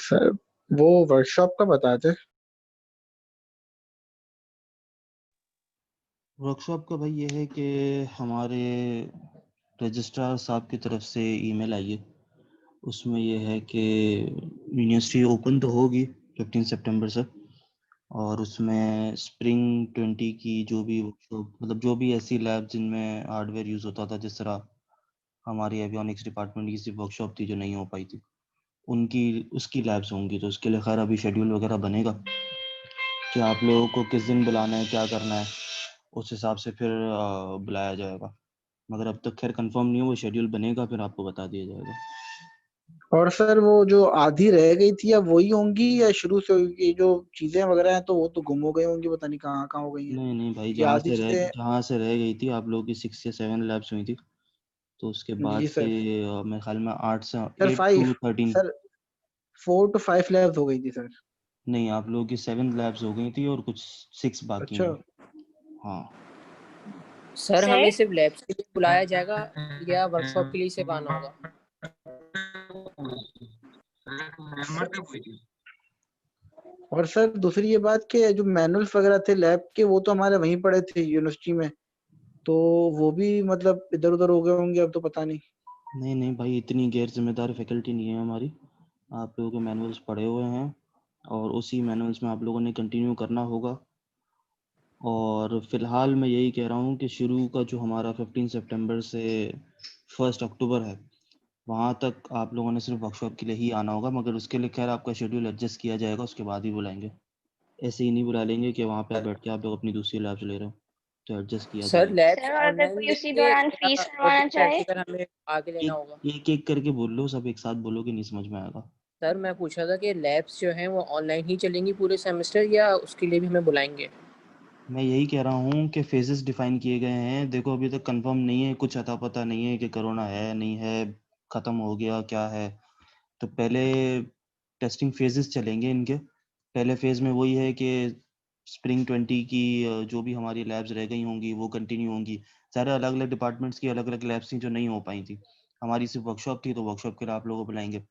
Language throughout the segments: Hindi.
सर वो वर्कशॉप का बताते। वर्कशॉप का भाई ये है कि हमारे रजिस्ट्रार साहब की तरफ से ईमेल आई है। उसमें ये है कि यूनिवर्सिटी ओपन तो होगी 15 सितंबर से, और उसमें स्प्रिंग 20 की जो भी वर्कशॉप, मतलब जो भी ऐसी लैब जिनमें हार्डवेयर यूज़ होता था, जिस तरह हमारी एवियोनिक्स डिपार्टमेंट की सिर्फ वर्कशॉप थी जो नहीं हो पाई थी, उनकी उसकी लैब्स होंगी। तो उसके लिए खैर अभी शेड्यूल वगैरह बनेगा कि आप लोगों को किस दिन बुलाना है, क्या करना है, उस हिसाब से फिर बुलाया जाएगा। मगर अब तक खैर कंफर्म नहीं हो, वो शेड्यूल बनेगा फिर आपको बता दिया जाएगा। और सर वो जो आधी रह गई थी अब वही होंगी या शुरू से होगी? जो चीजें वगैरह हैं तो वो तो गुम हो गई होंगी, पता नहीं कहाँ कहाँ हो गई हैं। नहीं नहीं भाई, ये आधी चीजें। जहाँ से रह गई थी आप लोगों की 6 या 7 लैब्स हुई थी। तो उसके बाद जी से सर। मेरे ख्याल में 8 से sir 8 five. To 13। Sir 4 to 5 labs हो गई थी सर। नहीं, आप लोगों की 7 लैब्स हो गई थी और कुछ 6 बाकी अच्छा। हैं। हाँ। सर हमें सर सिर्फ लैब्स के लिए बुलाया जाएगा या वर्कशॉप के लिए सिर्फ आना होगा? और सर दूसरी ये बात कि जो मैनुअल्स वगैरह थे लैब के वो तो हमारे वहीं पड़े थे यूनिवर्सिटी में। तो वो भी मतलब इधर उधर हो गए होंगे अब तो पता नहीं। नहीं नहीं भाई, इतनी गैर जिम्मेदार फैकल्टी नहीं है हमारी। आप लोगों के मैनुअल्स पढ़े हुए हैं और उसी मैनुअल्स में आप लोगों ने कंटिन्यू करना होगा। और फिलहाल मैं यही कह रहा हूँ कि शुरू का जो हमारा 15 सितंबर से 1 अक्टूबर है, वहाँ तक आप लोगों ने सिर्फ वर्कशॉप के लिए ही आना होगा। मगर उसके लिए खैर आपका शेड्यूल एडजस्ट किया जाएगा, उसके बाद ही बुलाएंगे। ऐसे ही नहीं बुला लेंगे कि वहाँ पे आप बैठ के आप लोग अपनी दूसरी लैब्स ले रहे हो। तो एडजस्ट किया सर जाएगा। लैब्स सर, और अगर ऑनलाइन कोई उसी लेंगे दौरान या फीस वो करवाना भी चाहे? प्रैक्टिकल हमें आगे लेना एक होगा? एक एक करके बोल लो, सब एक साथ बोलोगे नहीं समझ में आएगा। सर मैं पूछ रहा था कि लैब्स जो हैं वो ऑनलाइन ही चलेंगी पूरे सेमेस्टर या उसके लिए भी हमें बुलाएंगे? मैं यही कह रहा हूँ कि फेजेस डिफाइन किए गए हैं। देखो अभी तक कंफर्म नहीं है, कुछ अता पता नहीं है कि कोरोना है नहीं है, ख़त्म हो गया क्या है। तो पहले टेस्टिंग फेजेस चलेंगे इनके। पहले फेज़ में वही है कि स्प्रिंग 20 की जो भी हमारी लैब्स रह गई होंगी वो कंटिन्यू होंगी। सारे अलग अलग डिपार्टमेंट्स की अलग अलग लैब्स थी जो नहीं हो पाई थी। हमारी सिर्फ वर्कशॉप थी, तो वर्कशॉप के लिए आप लोगों को बुलाएंगे।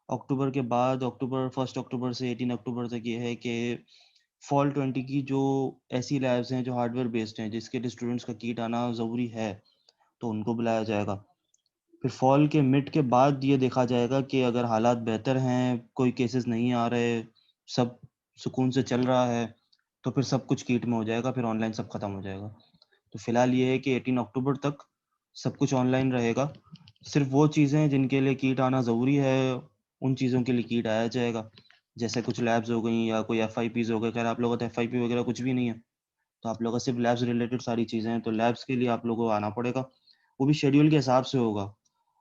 अक्टूबर के बाद, अक्टूबर 1 अक्टूबर से 18 अक्टूबर तक ये है कि फॉल 20 की जो ऐसी लैब्स हैं जो हार्डवेयर बेस्ड हैं, जिसके लिए स्टूडेंट्स का किट आना ज़रूरी है, तो उनको बुलाया जाएगा। फिर फॉल के मिड के बाद ये देखा जाएगा कि अगर हालात बेहतर हैं, कोई केसेस नहीं आ रहे, सब सुकून से चल रहा है, तो फिर सब कुछ किट में हो जाएगा, फिर ऑनलाइन सब खत्म हो जाएगा। तो फिलहाल ये है कि 18 अक्टूबर तक सब कुछ ऑनलाइन रहेगा। सिर्फ वो चीज़ें जिनके लिए किट आना ज़रूरी है, उन चीज़ों के लिए किट आया जाएगा। जैसे कुछ लैब्स हो गई या कोई एफ आई पीज़ हो गए। खैर आप लोगों का तो एफ आई पी वगैरह कुछ भी नहीं है, तो आप लोगों का सिर्फ लैब्स रिलेटेड सारी चीज़ें हैं। तो लैब्स के लिए आप लोगों को आना पड़ेगा, वो भी शेड्यूल के हिसाब से होगा।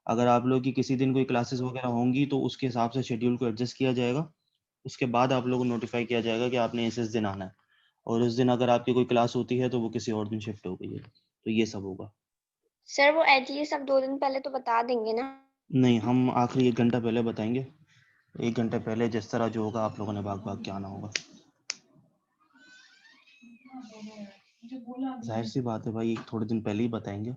अगर आप लोग की किसी दिन कोई क्लासेस वगैरह होंगी तो उसके हिसाब से शेड्यूल को एडजस्ट किया जाएगा। उसके बाद आप लोगों को नोटिफाई किया जाएगा कि आपने इस दिन आना है। और उस दिन अगर आपकी कोई क्लास होती है तो वो किसी और दिन शिफ्ट हो गई है। तो ये सब होगा। सर वो एटलीस्ट अब 2 दिन पहले तो बता देंगे ना? नहीं, हम आखिरी 1 घंटा पहले बताएंगे। 1 घंटे पहले जिस तरह जो होगा आप लोगों ने भाग भाग के आना होगा। जाहिर सी बात है भाई, थोड़े दिन पहले ही बताएंगे।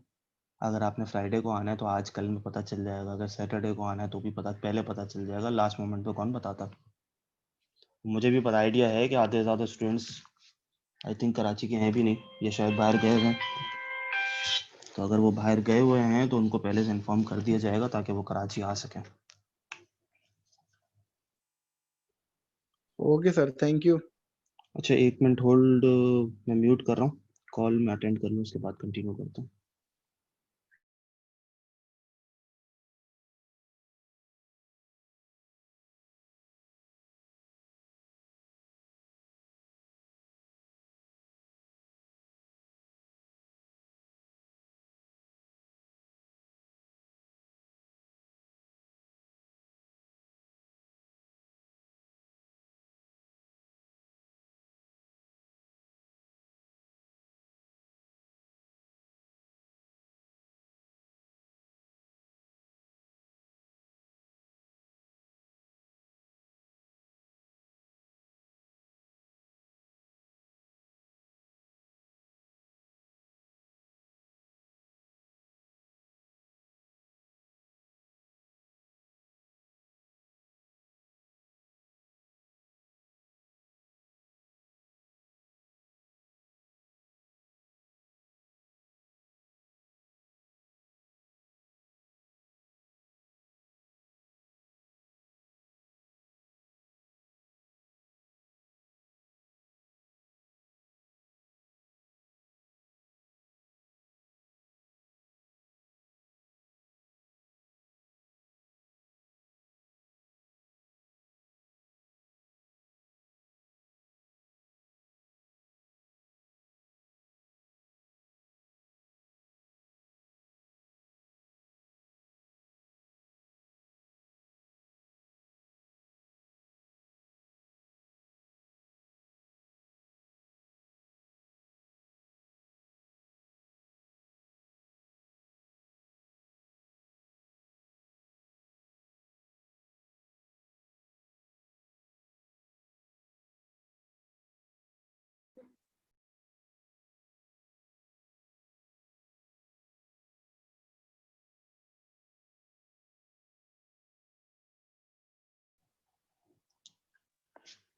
अगर आपने फ्राइडे को आना है तो आज कल में पता चल जाएगा। अगर सैटरडे को आना है तो भी पहले पता चल जाएगा। लास्ट मोमेंट पे कौन बताता। मुझे भी पता आइडिया है कि आधे से ज़्यादा स्टूडेंट्स आई थिंक कराची के हैं भी नहीं, ये शायद बाहर गए हुए हैं। तो अगर वो बाहर गए हुए हैं तो उनको पहले से इन्फॉर्म कर दिया जाएगा ताकि वो कराची आ सकें। Okay sir, thank you. अच्छा 1 मिनट होल्ड, मैं म्यूट कर रहा हूँ। कॉल मैं अटेंड कर लूँ, उसके बाद कंटिन्यू करता हूँ।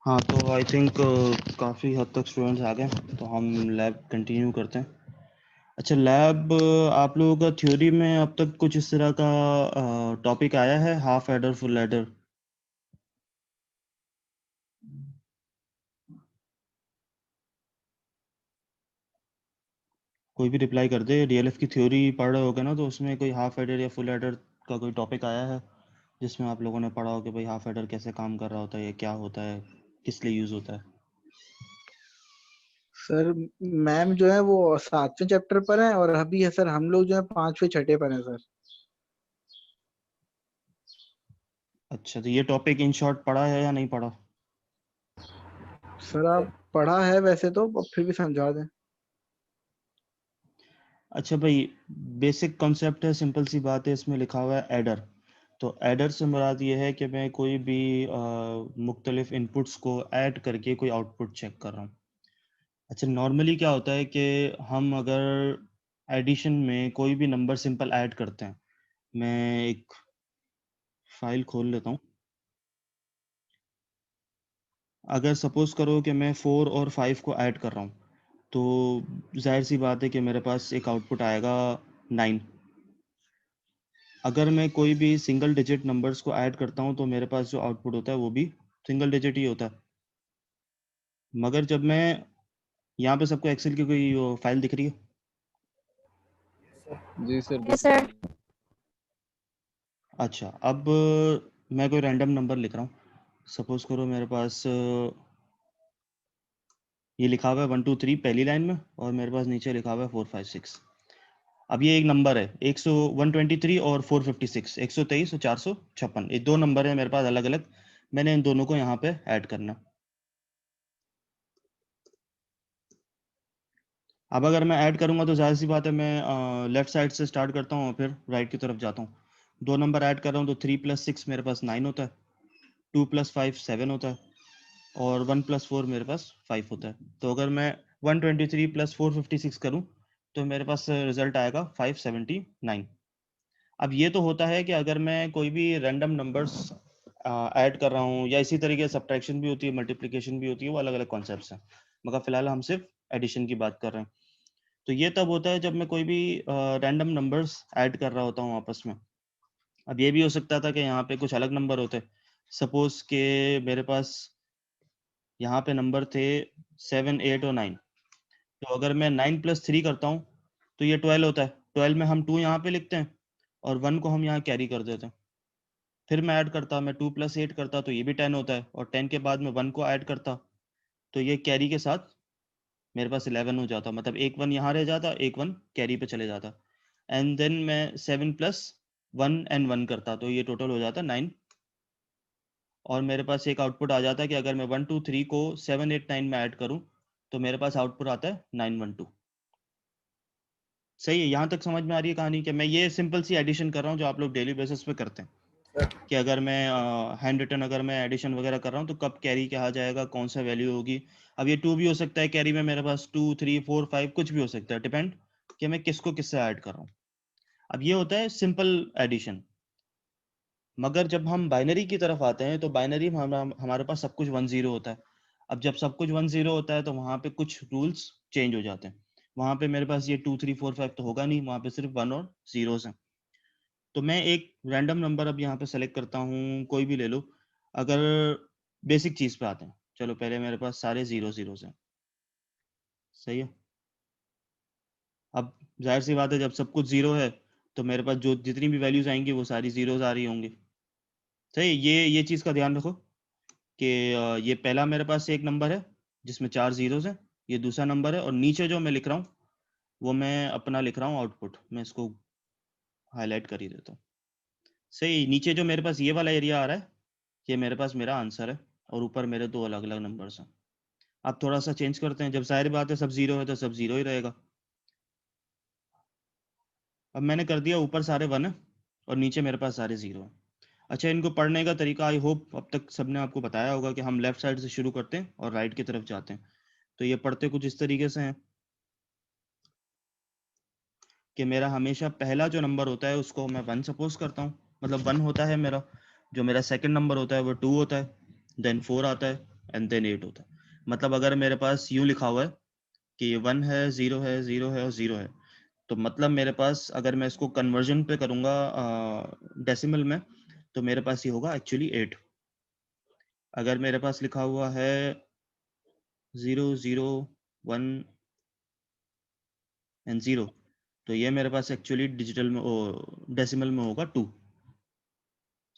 हाँ, तो आई थिंक काफ़ी हद तक स्टूडेंट्स आ गए, तो हम लैब कंटिन्यू करते हैं। अच्छा, लैब आप लोगों का थ्योरी में अब तक कुछ इस तरह का टॉपिक आया है, हाफ एडर फुल एडर? कोई भी रिप्लाई कर दे। डीएलएफ की थ्योरी पढ़ रहे होगे ना, तो उसमें कोई हाफ एडर या फुल एडर का कोई टॉपिक आया है जिसमें आप लोगों ने पढ़ा हो कि भाई हाफ एडर कैसे काम कर रहा होता है, ये क्या होता है, किस लिए यूज होता है? सर मैम जो है वो 7वें चैप्टर पर है और अभी है सर हम लोग जो है 5वें छठे पर है सर। अच्छा, तो ये टॉपिक इन शॉर्ट पढ़ा है या नहीं पढ़ा? सर आप पढ़ा है वैसे तो, अब फिर भी समझा दें। अच्छा भाई, बेसिक कॉन्सेप्ट है, सिंपल सी बात है, इसमें लिखा हुआ है एडर। तो एडर से मुराद ये है कि मैं कोई भी मुख्तलिफ इनपुट्स को ऐड करके कोई आउटपुट चेक कर रहा हूँ। अच्छा, नॉर्मली क्या होता है कि हम अगर एडिशन में कोई भी नंबर सिंपल ऐड करते हैं, मैं एक फाइल खोल लेता हूँ। अगर सपोज करो कि मैं 4 और 5 को ऐड कर रहा हूँ, तो जाहिर सी बात है कि मेरे पास एक आउटपुट आएगा 9। अगर मैं कोई भी सिंगल डिजिट नंबर्स को ऐड करता हूँ, तो मेरे पास जो आउटपुट होता है वो भी सिंगल डिजिट ही होता है। मगर जब मैं यहाँ पे, सबको एक्सेल की कोई फाइल दिख रही है? जी सर, यस सर। अच्छा, अब मैं कोई रैंडम नंबर लिख रहा हूँ। सपोज करो मेरे पास ये लिखा हुआ है 1 2 3 पहली लाइन में, और मेरे पास नीचे लिखा हुआ है 4 5 6। अब ये एक नंबर है 123 और 456, 123 और 456, ये दो नंबर है मेरे पास अलग अलग। मैंने इन दोनों को यहाँ पे ऐड करना। अब अगर मैं ऐड करूंगा तो जाहिर सी बात है, मैं लेफ्ट साइड से स्टार्ट करता हूँ और फिर राइट की तरफ जाता हूँ। दो नंबर ऐड कर रहा हूँ, तो 3 + 6 मेरे पास 9 होता है, 2 + 5 7 होता है, और 1 + 4 मेरे पास 5 होता है। तो अगर मैं 123 + 456 करूँ, तो मेरे पास रिजल्ट आएगा 579। अब ये तो होता है कि अगर मैं कोई भी रैंडम नंबर्स ऐड कर रहा हूँ, या इसी तरीके से सब्ट्रैक्शन भी होती है, मल्टीप्लिकेशन भी होती है, वो अलग अलग कॉन्सेप्ट्स हैं, मगर फिलहाल हम सिर्फ एडिशन की बात कर रहे हैं। तो ये तब होता है जब मैं कोई भी रैंडम नंबर्स ऐड कर रहा होता हूँ आपस में। अब ये भी हो सकता था कि यहाँ पे कुछ अलग नंबर होते। सपोज के मेरे पास यहाँ पे नंबर थे 7 8 और 9। तो अगर मैं 9 + 3 करता हूँ, तो ये 12 होता है। 12 में हम 2 यहाँ पे लिखते हैं और 1 को हम यहाँ कैरी कर देते हैं। फिर मैं ऐड करता, मैं 2 + 8 करता, तो ये भी 10 होता है, और 10 के बाद में 1 को ऐड करता, तो ये कैरी के साथ मेरे पास 11 हो जाता। मतलब एक 1 यहाँ रह जाता, एक 1 कैरी पे चले जाता। एंड देन मैं 7 + 1 and 1 करता, तो ये टोटल हो जाता 9। और मेरे पास एक आउटपुट आ जाता है कि अगर मैं 1 2 3 को 7 8 9 में ऐड करूं, तो मेरे पास आउटपुट आता है 9 1 2। सही है? यहाँ तक समझ में आ रही है कहानी? कि मैं ये सिंपल सी एडिशन कर रहा हूँ जो आप लोग डेली बेसिस पे करते हैं, कि अगर मैं हैंड रिटन अगर मैं एडिशन वगैरह कर रहा हूँ, तो कब कैरी कहा जाएगा, कौन सा वैल्यू होगी। अब ये 2 भी हो सकता है कैरी में, मेरे पास 2 3 4 5 कुछ भी हो सकता है, डिपेंड कि मैं किसको किससे ऐड कर रहा हूँ। अब ये होता है सिंपल एडिशन। मगर जब हम बाइनरी की तरफ आते हैं, तो बाइनरी में हमारे पास सब कुछ 1 0 होता है। अब जब सब कुछ 1 0 होता है, तो वहाँ पे कुछ रूल्स चेंज हो जाते हैं। वहाँ पे मेरे पास ये 2 3 4 5 तो होगा नहीं, वहाँ पे सिर्फ 1 और 0s हैं। तो मैं एक रैंडम नंबर अब यहाँ पे सेलेक्ट करता हूँ, कोई भी ले लो। अगर बेसिक चीज़ पे आते हैं, चलो पहले मेरे पास सारे 0 0s हैं। सही है? अब जाहिर सी बात है, जब सब कुछ 0 है, तो मेरे पास जो जितनी भी वैल्यूज आएंगी वो सारी 0s आ रही होंगी। सही, ये चीज़ का ध्यान रखो कि ये पहला मेरे पास एक नंबर है जिसमें 4 0s हैं, ये दूसरा नंबर है, और नीचे जो मैं लिख रहा हूँ वो मैं अपना लिख रहा हूँ आउटपुट। मैं इसको हाईलाइट कर ही देता हूँ। सही, नीचे जो मेरे पास ये वाला एरिया आ रहा है, ये मेरे पास मेरा आंसर है, और ऊपर मेरे दो अलग अलग नंबर्स हैं। अब थोड़ा सा चेंज करते हैं। जब जाहिर बात है सब 0 है, तो सब 0 ही रहेगा। अब मैंने कर दिया, ऊपर सारे 1 है और नीचे मेरे पास सारे 0 हैं। अच्छा, इनको पढ़ने का तरीका आई होप अब तक सबने आपको बताया होगा कि हम लेफ्ट साइड से शुरू करते हैं और राइट की तरफ जाते हैं। तो ये पढ़ते कुछ इस तरीके से हैं कि मेरा हमेशा पहला जो नंबर होता है उसको मैं 1 सपोज करता हूँ, मतलब 1 होता है मेरा। जो मेरा सेकंड नंबर होता है वो 2 होता है, देन 4 आता है, एंड देन 8 होता है। मतलब अगर मेरे पास यूं लिखा हुआ है कि 1 है, 0 है, 0 है और 0 है, तो मतलब मेरे पास अगर मैं इसको कन्वर्जन पे करूंगा डेसिमल में, तो मेरे पास ये होगा एक्चुअली 8। अगर मेरे पास लिखा हुआ है 0 0 1 एंड 0, तो ये मेरे पास एक्चुअली डिजिटल में डेसिमल में होगा 2।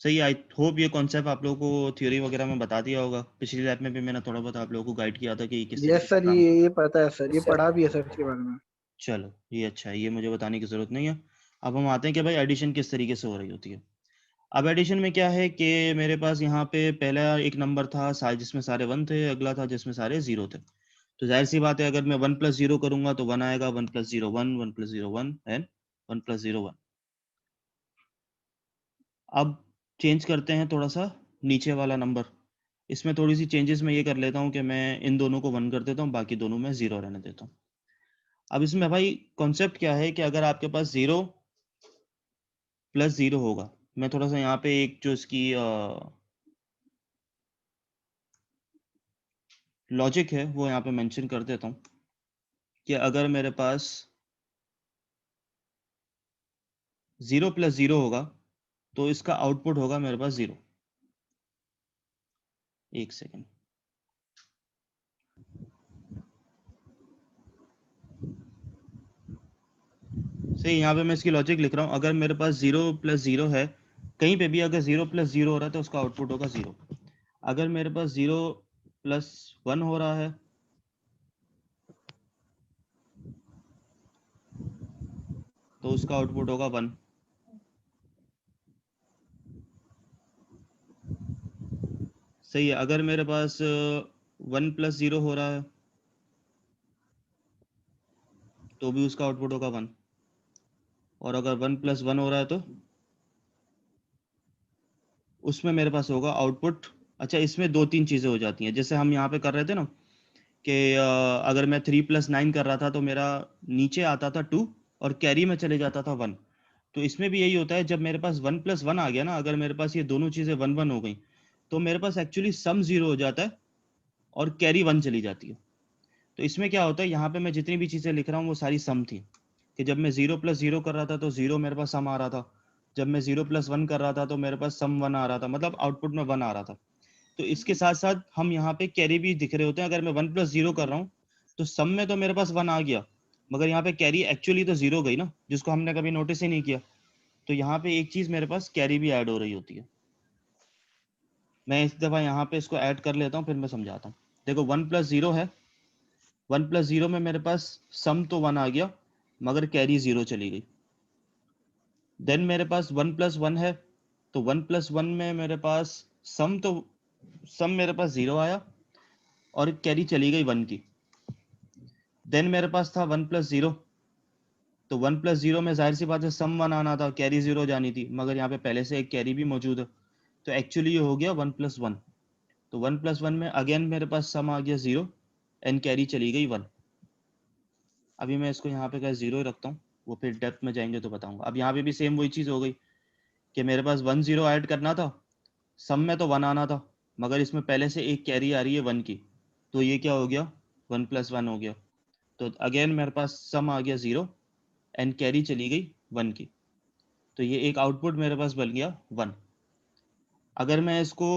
सही। आई होप ये कॉन्सेप्ट आप लोगों को थ्योरी वगैरह में बता दिया होगा। पिछली लैब में भी मैंने थोड़ा बहुत आप लोगों को गाइड किया था कि किस तरीके यस से सर, काम। ये पता है सर, ये सर पढ़ा भी है सर इसके बारे में। चलो ये अच्छा है, ये मुझे बताने की जरूरत नहीं है। अब हम आते हैं कि भाई एडिशन किस तरीके से हो रही होती है। अब एडिशन में क्या है कि मेरे पास यहाँ पे पहला एक नंबर था जिसमें सारे 1 थे, अगला था जिसमें सारे 0 थे। तो जाहिर सी बात है अगर मैं 1 + 0 करूंगा तो 1 आएगा, 1 + 0 1, 1 + 0 1 एंड 1 + 0 1। अब चेंज करते हैं थोड़ा सा नीचे वाला नंबर। इसमें थोड़ी सी चेंजेस मैं ये कर लेता हूँ कि मैं इन दोनों को 1 कर देता हूँ, बाकी दोनों में 0 रहने देता हूँ। अब इसमें भाई कॉन्सेप्ट क्या है कि अगर आपके पास 0 + 0 होगा, मैं थोड़ा सा यहाँ पे एक जो इसकी लॉजिक है वो यहाँ पे मेंशन कर देता हूँ कि अगर मेरे पास 0 + 0 होगा तो इसका आउटपुट होगा मेरे पास 0। एक सेकेंड। सही, यहाँ पे मैं इसकी लॉजिक लिख रहा हूँ। अगर मेरे पास 0 + 0 है, कहीं पे भी अगर 0 + 0 हो रहा है तो उसका आउटपुट होगा 0। अगर मेरे पास 0 + 1 हो रहा है तो उसका आउटपुट होगा 1। सही है। अगर मेरे पास 1 + 0 हो रहा है तो भी उसका आउटपुट होगा 1। और अगर 1 + 1 हो रहा है तो उसमें मेरे पास होगा आउटपुट। अच्छा, इसमें 2-3 चीज़ें हो जाती हैं, जैसे हम यहाँ पे कर रहे थे ना कि अगर मैं 3 + 9 कर रहा था तो मेरा नीचे आता था 2 और कैरी में चले जाता था 1। तो इसमें भी यही होता है, जब मेरे पास 1 + 1 आ गया ना, अगर मेरे पास ये दोनों चीज़ें 1 1 हो गई तो मेरे पास एक्चुअली सम 0 हो जाता है और कैरी 1 चली जाती है। तो इसमें क्या होता है, यहाँ पे मैं जितनी भी चीज़ें लिख रहा हूँ वो सारी सम थी, कि जब मैं 0 + 0 कर रहा था तो 0 मेरे पास सम आ रहा था, जब मैं 0 + 1 कर रहा था तो मेरे पास सम 1 आ रहा था, मतलब आउटपुट में 1 आ रहा था। तो इसके साथ साथ हम यहाँ पे कैरी भी दिख रहे होते हैं। अगर मैं 1 + 0 कर रहा हूँ तो सम में तो मेरे पास 1 आ गया, मगर यहाँ पे कैरी एक्चुअली तो 0 गई ना, जिसको हमने कभी नोटिस ही नहीं किया। तो यहाँ पे एक चीज़ मेरे पास कैरी भी ऐड हो रही होती है। मैं इस दफ़ा यहाँ पे इसको ऐड कर लेता हूँ, फिर मैं समझाता हूँ। देखो 1 + 0 है, 1 + 0 में मेरे पास सम तो 1 आ गया मगर कैरी 0 चली गई। देन मेरे पास 1 + 1 है, तो 1 + 1 में मेरे पास सम मेरे पास 0 आया और कैरी चली गई 1 की। देन मेरे पास था 1 + 0, तो 1 + 0 में जाहिर सी बात है सम 1 आना था, कैरी 0 जानी थी, मगर यहाँ पे पहले से एक कैरी भी मौजूद है, तो एक्चुअली ये हो गया 1 + 1। तो 1 + 1 में अगेन मेरे पास सम आ गया 0 एंड कैरी चली गई 1। अभी मैं इसको यहाँ पे क्या 0 ही रखता हूँ, वो फिर डेप्थ में जाएंगे तो बताऊंगा। अब यहाँ पे भी सेम वही चीज़ हो गई कि मेरे पास 1 0 ऐड करना था, सम में तो 1 आना था, मगर इसमें पहले से एक कैरी आ रही है 1 की, तो ये क्या हो गया 1 + 1 हो गया। तो अगेन मेरे पास सम आ गया 0 एंड कैरी चली गई 1 की, तो ये एक आउटपुट मेरे पास बन गया 1। अगर मैं इसको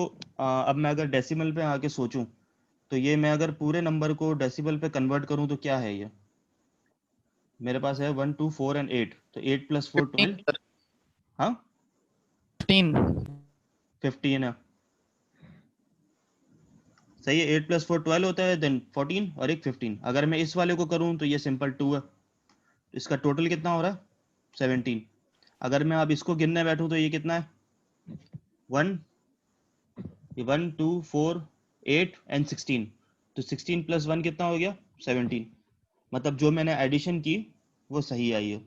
अब मैं अगर डेसिमल पे आके सोचूं तो ये मैं अगर पूरे नंबर को डेसिमल पे कन्वर्ट करूं तो क्या है ये, मेरे पास है 1 2 4 एंड 8, तो 8 + 4 12। 15 हाँ 15 15 है। सही है, 8 + 4 12 होता है, देन 14 और एक 15। अगर मैं इस वाले को करूं तो ये सिंपल 2 है, इसका टोटल कितना हो रहा है 17। अगर मैं अब इसको गिनने बैठूं तो ये कितना है 1 1 2 4 8 एंड 16, तो 16 + 1 कितना हो गया 17। मतलब जो मैंने एडिशन की वो सही आई है।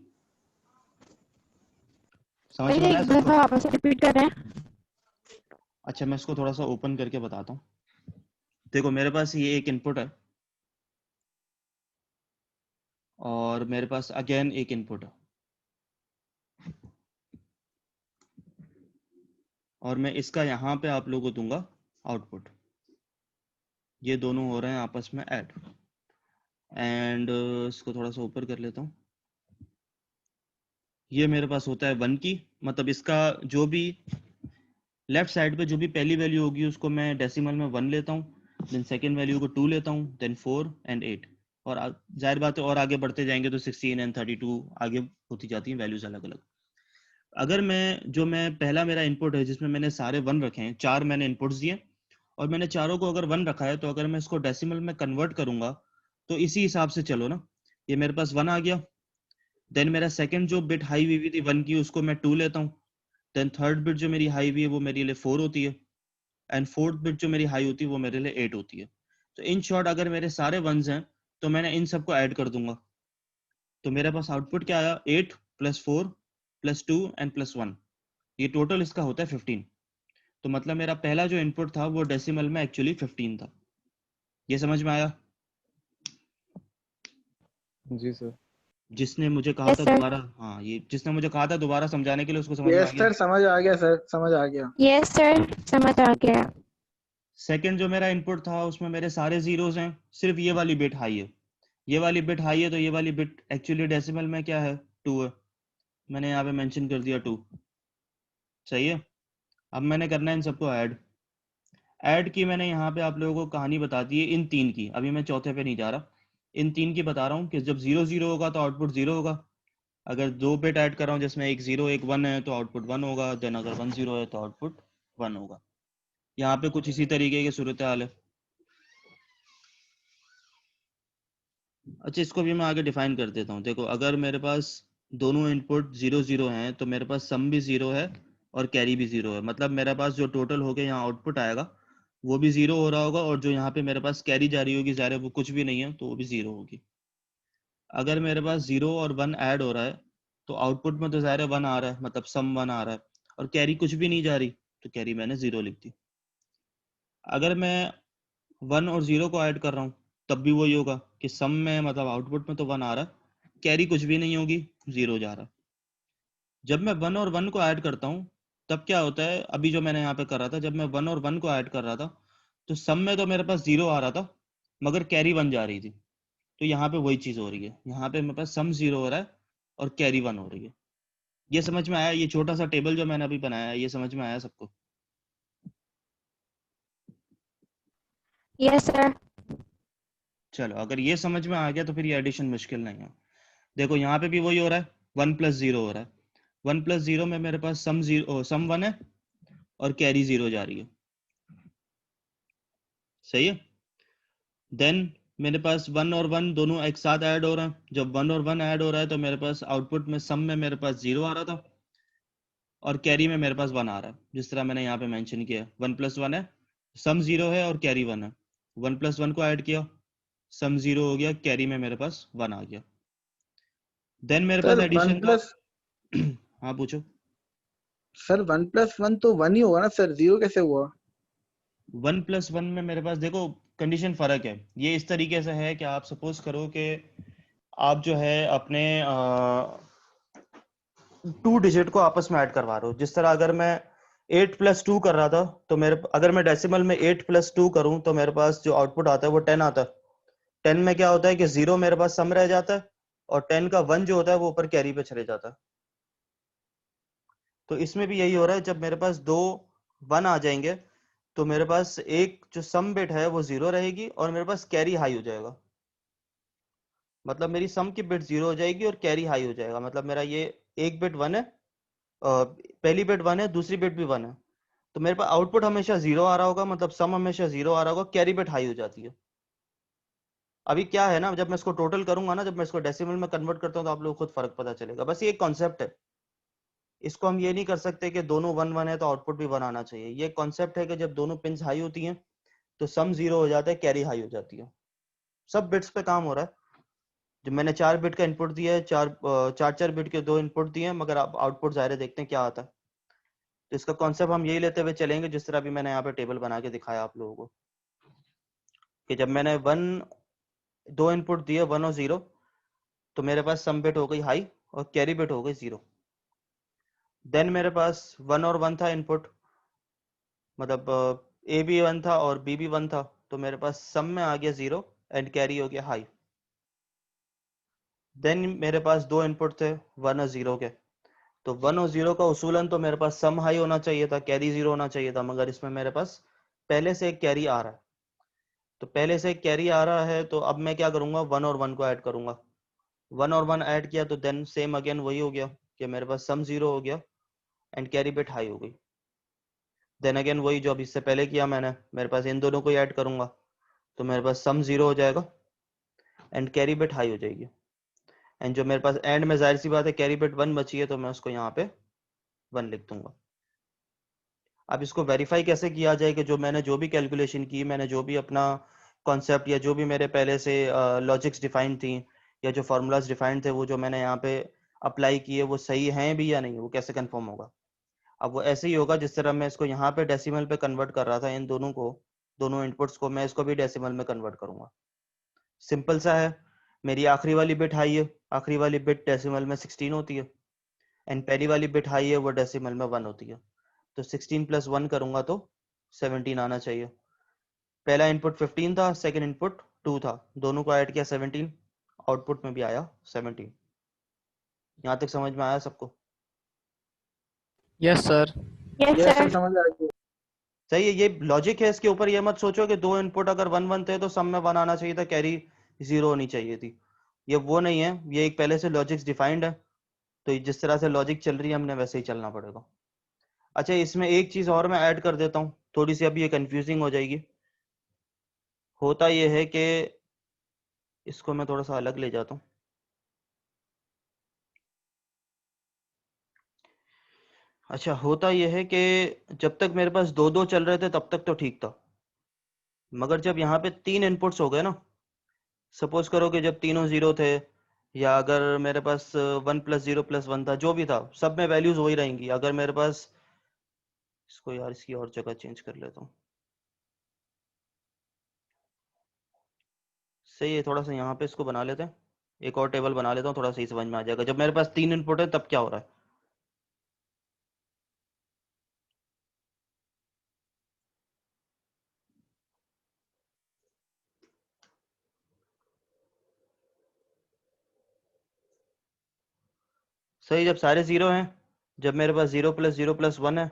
समझ में भैया आया एक सबको? दफा वापस रिपीट कर रहे हैं। अच्छा, मैं इसको थोड़ा सा ओपन करके बताता हूँ। देखो मेरे पास ये एक इनपुट है और मेरे पास अगेन एक इनपुट है, और मैं इसका यहाँ पे आप लोगों को दूंगा आउटपुट। ये दोनों हो रहे हैं आपस में ऐड। एंड इसको थोड़ा सा ऊपर कर लेता हूँ। ये मेरे पास होता है 1 की, मतलब इसका जो भी लेफ्ट साइड पे जो भी पहली वैल्यू होगी उसको मैं डेसिमल में 1 लेता हूँ, देन सेकेंड वैल्यू को 2 लेता हूँ, देन 4 एंड 8। और जाहिर बात है और आगे बढ़ते जाएंगे तो 16 एंड 32 आगे होती जाती हैं वैल्यूज अलग अलग। अगर मैं पहला मेरा इनपुट है जिसमें मैंने सारे 1 रखे हैं, 4 मैंने इनपुट्स दिए और मैंने चारों को अगर 1 रखा है, तो अगर मैं इसको डेसिमल में कन्वर्ट करूंगा तो इसी हिसाब से चलो ना। ये मेरे पास 1 आ गया, देन मेरा सेकंड जो बिट हाई हुई थी 1 की उसको मैं 2 लेता हूँ, देन थर्ड बिट जो मेरी हाई हुई है वो मेरे लिए 4 होती है, एंड फोर्थ बिट जो मेरी हाई होती है वो मेरे लिए 8 होती है। तो इन शॉर्ट अगर मेरे सारे 1s हैं तो मैंने इन सबको ऐड कर दूंगा, तो मेरे पास आउटपुट क्या आया, 8 + 4 + 2 एंड +1, ये टोटल इसका होता है 15। तो मतलब मेरा पहला जो इनपुट था वो डेसिमल में एक्चुअली 15 था। ये समझ में आया? जी सर। जिसने मुझे कहा यस था सर। दोबारा, हाँ ये जिसने मुझे कहा था दोबारा समझाने के लिए, उसको समझ में आ यस गया? सर, समझ आ गया सर, समझ आ गया। यस सर, समझ आ गया। सेकंड जो मेरा इनपुट था उसमें मेरे सारे जीरोस हैं, सिर्फ ये वाली बिट हाई है, ये वाली बिट हाई है, तो ये वाली बिट एक्चुअली डेसिमल में क्या है, 2 है, मैंने यहाँ पे मेंशन कर दिया 2। सही है। अब मैंने करना है इन सबको ऐड की मैंने यहाँ पे आप लोगों को कहानी बता दी है इन 3 की, अभी मैं चौथे पे नहीं जा रहा, इन 3 की बता रहा हूँ कि जब 0 0 होगा तो आउटपुट 0 होगा, अगर 2 बिट ऐड कर रहा हूँ जिसमें एक 0 एक 1 है तो आउटपुट 1 होगा, देन अगर 1 0 है तो आउटपुट 1 होगा। यहाँ पे कुछ इसी तरीके की सूरत हाल है। अच्छा, इसको भी मैं आगे डिफाइन कर देता हूँ। देखो, अगर मेरे पास दोनों इनपुट 0 0 हैं तो मेरे पास सम भी 0 है और कैरी भी 0 है, मतलब मेरे पास जो टोटल हो गया यहाँ आउटपुट आएगा वो भी 0 हो रहा होगा, और जो यहाँ पे मेरे पास कैरी जा रही होगी ज़ाहिर है वो कुछ भी नहीं है तो वो भी 0 होगी। अगर मेरे पास 0 और 1 ऐड हो रहा है तो आउटपुट में तो ज़ाहिर है 1 आ रहा है, मतलब सम 1 आ रहा है, और कैरी कुछ भी नहीं जा रही तो कैरी मैंने 0 लिख दी। अगर मैं 1 और 0 को ऐड कर रहा हूँ तब भी वही होगा कि सम में, मतलब आउटपुट में तो 1 आ रहा है, कैरी कुछ भी नहीं होगी, 0 जा रहा है। जब मैं 1 और 1 को ऐड करता हूँ तब क्या होता है, अभी जो मैंने यहाँ पे कर रहा था, जब मैं 1 और 1 को ऐड कर रहा था तो सम में तो मेरे पास 0 आ रहा था मगर कैरी 1 जा रही थी, तो यहाँ पे वही चीज़ हो रही है, यहाँ पे मेरे पास सम 0 हो रहा है और कैरी 1 हो रही है। ये समझ में आया? ये छोटा सा टेबल जो मैंने अभी बनाया है, ये समझ में आया सबको? Yes sir. चलो, अगर ये समझ में आ गया तो फिर ये एडिशन मुश्किल नहीं है। देखो यहाँ पे भी वही हो रहा है, 1 + 0 हो रहा है, 1 + 0 में मेरे पास सम 1 है और कैरी 0 जा रही है। सही है। देन मेरे पास 1 और 1 दोनों एक साथ ऐड हो रहे हैं, जब 1 और 1 ऐड हो रहा है तो मेरे पास आउटपुट में सम में मेरे पास 0 आ रहा था और कैरी में मेरे पास 1 आ रहा है, जिस तरह मैंने यहाँ पे मेंशन किया है, 1 + 1 है, सम 0 है और कैरी 1 है, 1 + 1 को ऐड किया, सम 0 हो गया, कैरी में मेरे पास 1 आ गया। देन मेरे पास सर वन एडिशन का प्लस हाँ पूछो। सर 1 + 1 तो 1 ही होगा ना सर, 0 कैसे हुआ? 1 + 1 में मेरे पास देखो कंडीशन फर्क है, ये इस तरीके से है कि आप सपोज करो कि आप जो है अपने 2 डिजिट को आपस में ऐड करवा रहे हो, जिस तरह अगर मैं 8 + 2 कर रहा था तो अगर मैं डेसिमल में 8 + 2 करूं तो मेरे पास जो आउटपुट आता है वो 10 आता है। 10 में क्या होता है कि 0 मेरे पास सम रह जाता है और 10 का 1 जो होता है वो ऊपर कैरी पे चले जाता है। तो इसमें भी यही हो रहा है, जब मेरे पास 2 1 आ जाएंगे तो मेरे पास एक जो सम बिट है वो 0 रहेगी और मेरे पास कैरी हाई हो जाएगा, मतलब मेरी सम की बिट 0 हो जाएगी और कैरी हाई हो जाएगा, मतलब मेरा ये एक बिट 1 है, पहली बिट 1 है, दूसरी बिट भी 1 है, तो मेरे पास आउटपुट हमेशा 0 आ रहा होगा, मतलब सम हमेशा 0 आ रहा होगा, कैरी बिट हाई हो जाती है। अभी क्या है ना, जब मैं इसको टोटल करूंगा ना, जब मैं इसको डेसिमल में कन्वर्ट करता हूँ तो आप लोगों को खुद फर्क पता चलेगा, बस ये एक कॉन्सेप्ट है। इसको हम ये नहीं कर सकते कि दोनों 1 1 है तो आउटपुट भी 1 आना चाहिए, ये कॉन्सेप्ट है कि जब दोनों पिंस हाई होती हैं तो सम 0 हो जाता है, कैरी हाई हो जाती है। सब बिट्स पे काम हो रहा है। जब मैंने 4 बिट का इनपुट दिया है, 4 बिट के 2 इनपुट दिए हैं, मगर आप आउटपुट ज़ाहिर है देखते हैं क्या आता है। तो इसका कॉन्सेप्ट हम यही लेते हुए चलेंगे जिस तरह भी मैंने यहाँ पे टेबल बना के दिखाया आप लोगों को, कि जब मैंने 2 इनपुट दिए 1 और 0 तो मेरे पास सम बिट हो गई हाई और कैरी बिट हो गई 0। देन मेरे पास 1 और 1 था इनपुट, मतलब ए भी 1 था और बी भी 1 था, तो मेरे पास सम में आ गया 0 एंड कैरी हो गया हाई। देन मेरे पास दो इनपुट थे 1 और 0 के, तो 1 और 0 का उसूलन तो मेरे पास सम हाई होना चाहिए था, कैरी 0 होना चाहिए था, मगर इसमें मेरे पास पहले से एक कैरी आ रहा है। तो पहले से एक कैरी आ रहा है तो अब मैं क्या करूंगा, 1 और 1 को ऐड करूंगा। 1 और 1 ऐड किया तो देन सेम अगेन वही हो गया कि मेरे पास सम 0 हो गया एंड कैरी बिट हाई हो गई। देन अगेन वही जो अभी इससे पहले किया मैंने, मेरे पास इन दोनों को ऐड करूंगा तो मेरे पास सम 0 हो जाएगा एंड कैरी बिट हाई हो जाएगी। एंड जो मेरे पास एंड में जाहिर सी बात है कैरी बिट 1 बची है तो मैं उसको यहाँ पे 1 लिख दूंगा। अब इसको वेरीफाई कैसे किया जाए कि जो भी कैलकुलेशन की, मैंने जो भी अपना कॉन्सेप्ट या जो भी मेरे पहले से लॉजिक्स डिफाइंड थी या जो फार्मूलाज डिफाइंड थे वो जो मैंने यहाँ पे अप्लाई किए वो सही हैं भी या नहीं, वो कैसे कंफर्म होगा। अब वो ऐसे ही होगा जिस तरह मैं इसको यहाँ पे डेसिमल पे कन्वर्ट कर रहा था, इन दोनों को, दोनों इनपुट्स को, मैं इसको भी डेसिमल में कन्वर्ट करूंगा। सिंपल सा है, मेरी आखिरी वाली बिट हाई है, आखिरी वाली बिट डेसिमल में 16 होती है एंड पहली वाली बिट हाई है वो डेसिमल में 1 होती है। तो 16 प्लस 1 करूंगा तो 17 आना चाहिए। पहला इनपुट 15 था, सेकंड इनपुट 2 था, दोनों को ऐड किया 17, आउटपुट में भी आया 17। यहाँ तक समझ में आया सबको? Yes sir. Yes yes sir. समझ आ गया। सही है, ये लॉजिक है इसके ऊपर। ये मत सोचो कि दो इनपुट अगर 1 1 थे तो सम में 1 आना चाहिए था, कैरी 0 होनी चाहिए थी। ये वो नहीं है, ये एक पहले से लॉजिक्स डिफाइंड है, तो जिस तरह से लॉजिक चल रही है हमने वैसे ही चलना पड़ेगा। अच्छा, इसमें एक चीज और मैं ऐड कर देता हूँ, थोड़ी सी अभी ये कंफ्यूजिंग हो जाएगी। होता ये है कि इसको मैं थोड़ा सा अलग ले जाता हूँ। अच्छा, होता ये है कि जब तक मेरे पास दो दो चल रहे थे तब तक तो ठीक था, मगर जब यहाँ पे 3 इनपुट्स हो गए ना, सपोज करो कि जब तीनों 0 थे, या अगर मेरे पास 1 प्लस 0 प्लस 1 था, जो भी था सब में वैल्यूज वही रहेंगी। अगर मेरे पास, इसको यार इसकी और जगह चेंज कर लेता हूँ, सही है, थोड़ा सा यहाँ पे इसको बना लेते हैं, एक और टेबल बना लेता हूँ, थोड़ा सही समझ में आ जाएगा। जब मेरे पास 3 इनपुट है तब क्या हो रहा है। सही, जब सारे 0 हैं, जब मेरे पास 0 प्लस 0 प्लस 1 है,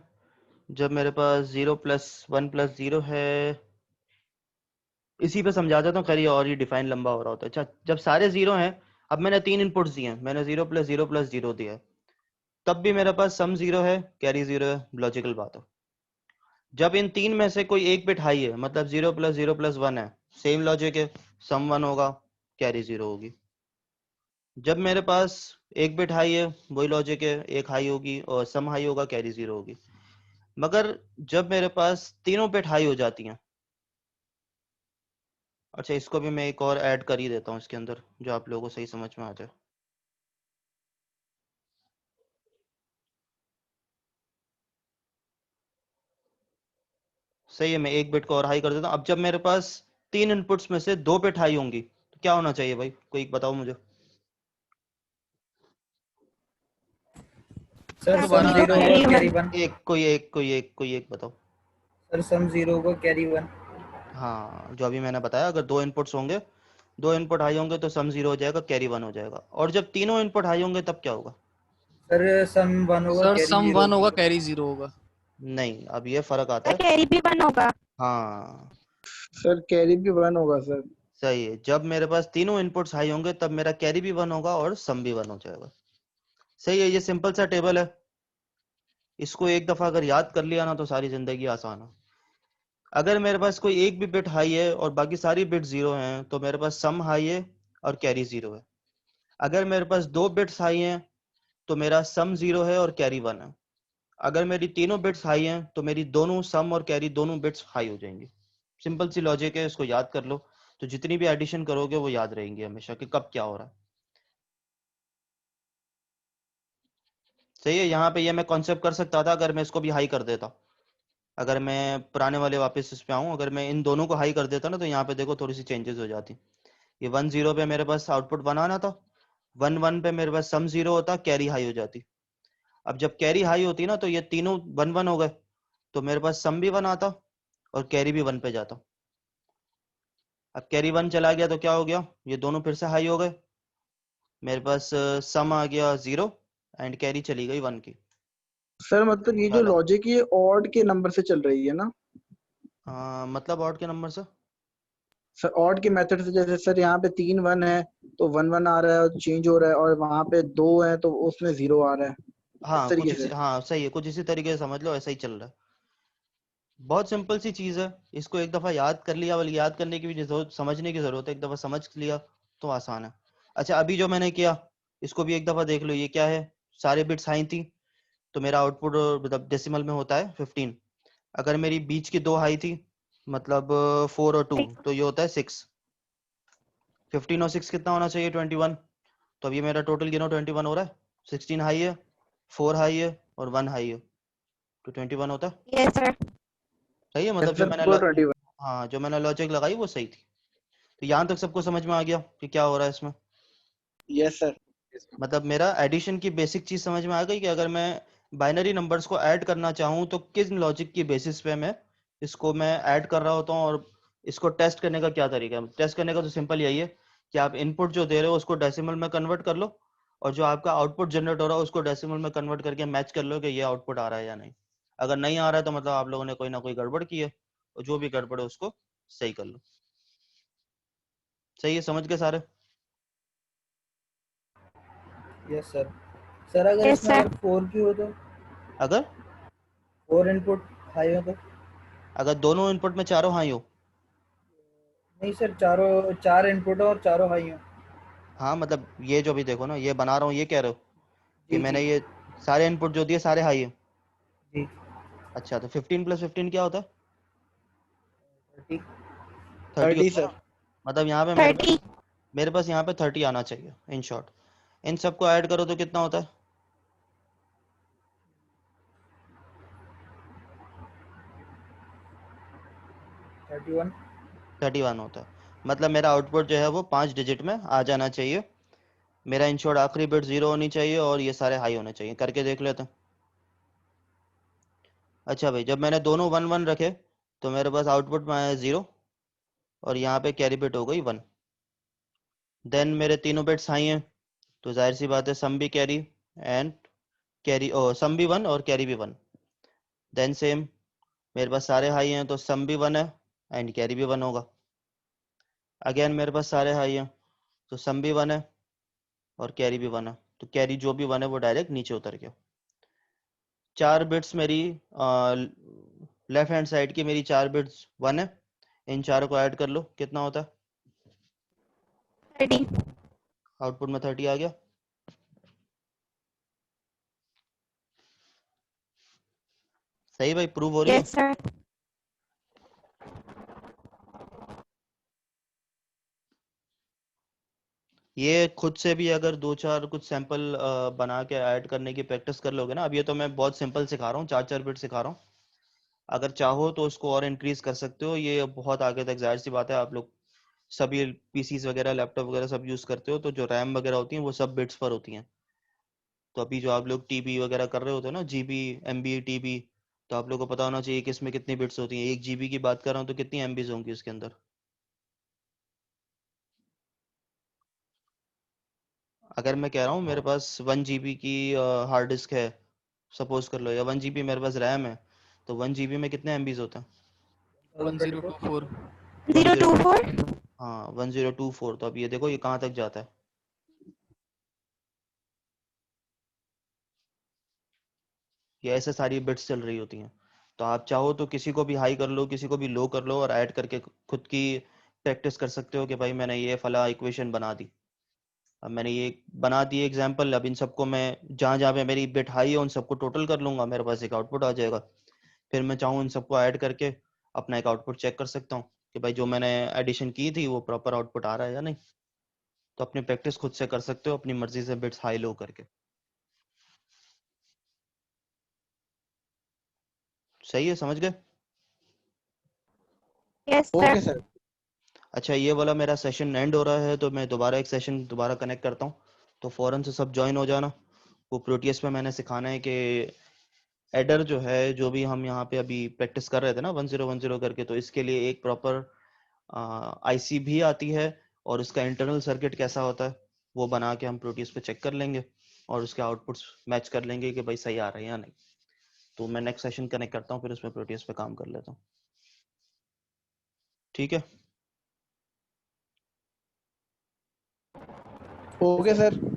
जब मेरे पास 0 प्लस 1 प्लस 0 है, इसी पे समझा देता हूँ, खैर और ये डिफाइन लंबा हो रहा होता है। अच्छा, जब सारे 0 हैं, अब मैंने 3 इनपुट्स दिए हैं, मैंने 0 प्लस 0 प्लस 0 दिया है, तब भी मेरे पास सम 0 है, कैरी 0 है, लॉजिकल बात है। जब इन तीन में से कोई एक बिट हाई है, मतलब 0 प्लस 0 प्लस 1 है, सेम लॉजिक है, सम 1 होगा, कैरी 0 होगी। जब मेरे पास एक बिट हाई है, वही लॉजिक है, एक हाई होगी और सम हाई होगा, कैरी 0 होगी। मगर जब मेरे पास तीनों बिट हाई हो जाती हैं, अच्छा इसको भी मैं एक और ऐड कर ही देता हूँ इसके अंदर, जो आप लोगों को सही समझ में आ जाए। सही है, मैं एक बिट को और हाई कर देता हूँ। अब जब मेरे पास 3 इनपुट्स में से 2 बिट हाई होंगी तो क्या होना चाहिए भाई, कोई एक बताओ मुझे। सर सम सम 0 0 होगा कैरी कैरी 1। 1। कोई एक बताओ। सर सम 0 होगा कैरी 1। हाँ, जो अभी मैंने बताया, अगर 2 इनपुट्स होंगे, 2 इनपुट हाई होंगे तो सम 0 हो जाएगा, कैरी 1 हो जाएगा। और जब तीनों इनपुट हाई होंगे तब क्या होगा। सर सम 1 होगा सर कैरी सम 0 1 होगा, कैरी 0 होगा। नहीं, अब ये फर्क आता है। कैरी भी 1 होगा। हाँ सर कैरी भी 1 होगा सर। सही है, जब मेरे पास तीनों इनपुट्स हाई होंगे तब मेरा कैरी भी 1 होगा और सम भी 1 हो जाएगा। सही है, ये सिंपल सा टेबल है, इसको एक दफा अगर याद कर लिया ना तो सारी जिंदगी आसान है। अगर मेरे पास कोई एक भी बिट हाई है और बाकी सारी बिट 0 हैं तो मेरे पास सम हाई है और कैरी 0 है। अगर मेरे पास 2 बिट्स हाई हैं तो मेरा सम 0 है और कैरी 1 है। अगर मेरी तीनों बिट्स हाई हैं तो मेरी दोनों सम और कैरी दोनों बिट्स हाई हो जाएंगी। सिंपल सी लॉजिक है, इसको याद कर लो, तो जितनी भी एडिशन करोगे वो याद रहेंगी हमेशा कि कब क्या हो रहा है। सही है, यहाँ पे ये मैं कॉन्सेप्ट कर सकता था अगर मैं इसको भी हाई कर देता। अगर मैं पुराने वाले वापस इस पे आऊँ, अगर मैं इन दोनों को हाई कर देता ना तो यहाँ पे देखो थोड़ी सी चेंजेस हो जाती। ये 1 0 पे मेरे पास आउटपुट 1 आना था, 1 1 पे मेरे पास सम 0 होता, कैरी हाई हो जाती। अब जब कैरी हाई होती ना तो ये तीनों 1 1 हो गए, तो मेरे पास सम भी 1 आता और कैरी भी 1 पे जाता। अब कैरी 1 चला गया तो क्या हो गया, ये दोनों फिर से हाई हो गए, मेरे पास सम आ गया 0 एंड कैरी चली गई 1 की। सर मतलब ये जो ख्याल है? लॉजिक ये ऑड के नंबर से चल रही है ना? मतलब ऑड के नंबर से? सर ऑड के मेथड से, जैसे सर यहाँ पे 3 1 है तो 1 1 आ रहा है और चेंज हो रहा है, और वहां पे 2 है तो उसमें 0 आ रहा है, इस तरीके से। हाँ सही है, कुछ इसी तरीके से समझ लो, ऐसा ही चल रहा है। बहुत सिंपल सी चीज है, इसको एक दफा याद कर लिया, बल्कि याद करने की भी जरूरत, समझने की जरूरत है, एक दफा समझ लिया तो आसान है। अच्छा अभी जो मैंने किया इसको भी एक दफा देख लो, ये क्या है, सारे बिट्स हाई थी तो मेरा आउटपुट मतलब डेसिमल में होता है 15। अगर मेरी बीच की 2 हाई थी मतलब 4 और 2 तो ये होता है 6। 15 और 6 कितना होना चाहिए, 21। तो अब ये मेरा टोटल गिनो 21 हो रहा है, 16 हाई है, 4 हाई है और 1 हाई है, तो 21 होता है। Yes sir. सही है, मतलब जो सर मैंने पूरा 21। हाँ जो मैंने लॉजिक लगाई वो सही थी। तो यहाँ तक सबको समझ में आ गया कि क्या हो रहा है इसमें? Yes sir. मतलब मेरा एडिशन की बेसिक चीज समझ में आ गई कि अगर मैं बाइनरी नंबर्स को ऐड करना चाहूँ तो किस लॉजिक की बेसिस पे मैं ऐड कर रहा होता हूँ, और इसको टेस्ट करने का क्या तरीका है। टेस्ट करने का तो सिंपल यही है कि आप इनपुट जो दे रहे हो उसको डेसिमल में कन्वर्ट कर लो, और जो आपका आउटपुट जनरेट हो रहा है उसको डेसिमल में कन्वर्ट करके मैच कर लो कि ये आउटपुट आ रहा है या नहीं। अगर नहीं आ रहा है तो मतलब आप लोगों ने कोई ना कोई गड़बड़ की है, और जो भी गड़बड़ है उसको सही कर लो। सही है, समझ गए सारे? Yes sir. सर अगर यस इसमें सर। अगर 4 की हो तो, अगर 4 इनपुट हाई हो तो? अगर दोनों इनपुट में चारों हाई हो, नहीं सर, चारों 4 इनपुट हो और चारों हाई हो। हाँ मतलब ये जो भी देखो ना, ये बना रहा हूँ, ये कह रहे हो कि जी जी मैंने ये सारे इनपुट जो दिए सारे हाई है। जी। अच्छा तो 15 + 15 क्या होता है? 30। 30 30 होता है सर। ना? मतलब यहाँ पे 30। मेरे पास यहाँ पे 30 आना चाहिए इन शॉर्ट। इन सबको ऐड करो तो कितना होता है? 31। 31 होता है। मतलब मेरा आउटपुट जो है वो 5 डिजिट में आ जाना चाहिए, मेरा इन शॉर्ट आखिरी बिट 0 होनी चाहिए और ये सारे हाई होने चाहिए। करके देख लेते हैं। अच्छा भाई, जब मैंने दोनों 1 1 रखे तो मेरे पास आउटपुट में आया 0, और यहाँ पे कैरी बिट हो गई 1। देन मेरे तीनों बिट्स हाई हैं तो जाहिर सी बात है सम भी कैरी एंड कैरी, ओ सम भी 1 और कैरी भी 1। देन सेम, मेरे पास सारे हाई हैं तो सम भी 1 है एंड कैरी भी 1 होगा। अगेन मेरे पास सारे हाई हैं तो सम भी 1 है और कैरी भी 1 है, तो कैरी जो भी 1 है वो डायरेक्ट नीचे उतर गया। 4 बिट्स मेरी लेफ्ट हैंड साइड की मेरी 4 बिट्स 1 है, इन चारों को ऐड कर लो कितना होता है? 30। आउटपुट में 30 आ गया। सही भाई, प्रूव हो रही है? Yes sir. ये खुद से भी अगर 2 4 कुछ सैंपल बना के ऐड करने की प्रैक्टिस कर लोगे ना, अब ये तो मैं बहुत सिंपल सिखा रहा हूँ, 4 4 बिट सिखा रहा हूँ। अगर चाहो तो उसको और इंक्रीज कर सकते हो, ये बहुत आगे तक, जाहिर सी बात है आप लोग सभी पीसीज वगैरह लैपटॉप वगैरह सब यूज करते हो, तो जो रैम वगैरह होती हैं वो सब बिट्स पर होती हैं। तो अभी जो आप लोग टीबी वगैरह कर रहे होते हो ना, जीबी एमबी टीबी, तो आप लोग को पता होना चाहिए कि इसमें कितनी बिट्स होती हैं। 1 जीबी की बात कर रहा हूँ तो कितनी एमबीज होंगी उसके अंदर? अगर मैं कह रहा हूँ मेरे पास 1 जीबी की हार्ड डिस्क है सपोज कर लो, या 1 जीबी मेरे पास रैम है, तो 1 जीबी में कितने एमबीज होते हैं? 1024। 10, 024। हाँ 1024। तो अब ये देखो ये कहाँ तक जाता है, ये ऐसे सारी बिट्स चल रही होती हैं। तो आप चाहो तो किसी को भी हाई कर लो, किसी को भी लो कर लो, और ऐड करके खुद की प्रैक्टिस कर सकते हो कि भाई मैंने ये फला इक्वेशन बना दी। अब मैंने ये बना दी एग्जाम्पल, अब इन सबको मैं जहाँ जहाँ पे मेरी बिट हाई है उन सबको टोटल कर लूंगा, मेरे पास एक आउटपुट आ जाएगा। फिर मैं चाहूँ इन सबको ऐड करके अपना एक आउटपुट चेक कर सकता हूँ कि भाई जो मैंने एडिशन की थी वो प्रॉपर आउटपुट आ रहा है या नहीं। तो अपनी प्रैक्टिस खुद से कर सकते हो अपनी मर्जी से बिट्स हाई लो करके। सही है, समझ गए? Yes okay sir. सर। अच्छा ये वाला मेरा सेशन एंड हो रहा है तो मैं दोबारा एक सेशन दोबारा कनेक्ट करता हूँ, तो फौरन से सब ज्वाइन हो जाना। वो प्रोटीएस में मैंने सिखाना है कि एडर जो है, जो भी हम यहाँ पे अभी प्रैक्टिस कर रहे थे ना 1010 करके, तो इसके लिए एक प्रॉपर आईसी भी आती है और उसका इंटरनल सर्किट कैसा होता है वो बना के हम प्रोटियस पे चेक कर लेंगे और उसके आउटपुट्स मैच कर लेंगे कि भाई सही आ रहे हैं या नहीं। तो मैं नेक्स्ट सेशन कनेक्ट करता हूँ, फिर उसमें प्रोटियस पे काम कर लेता हूँ। ठीक है, ओके सर।